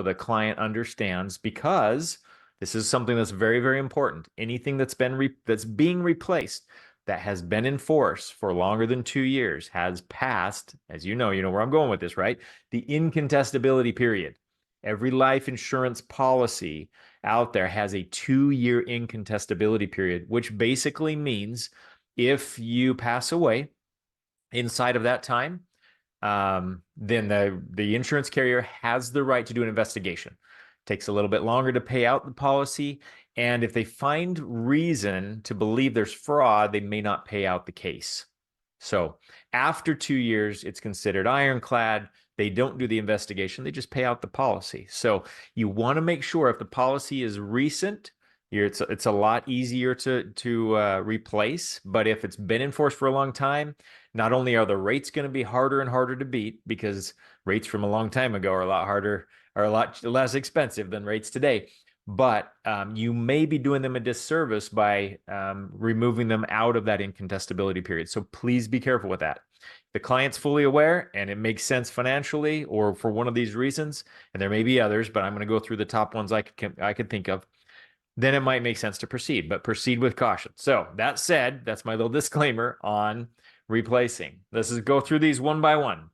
the client understands, because this is something that's very, very important. Anything that's being replaced that has been in force for longer than 2 years has passed, as you know where I'm going with this, right? The incontestability period. Every life insurance policy out there has a 2-year incontestability period, which basically means if you pass away inside of that time, then the insurance carrier has the right to do an investigation. Takes a little bit longer to pay out the policy, and if they find reason to believe there's fraud, they may not pay out the case. So after 2 years, it's considered ironclad. They don't do the investigation, they just pay out the policy. So you want to make sure if the policy is recent, it's a lot easier to replace. But if it's been in force for a long time, not only are the rates going to be harder and harder to beat, because rates from a long time ago are a lot harder, are a lot less expensive than rates today, but you may be doing them a disservice by removing them out of that incontestability period. So please be careful with that. The client's fully aware and it makes sense financially or for one of these reasons, and there may be others, but I'm going to go through the top ones I could think of, then it might make sense to proceed, but proceed with caution. So that said, that's my little disclaimer on replacing. Let's just go through these one by one.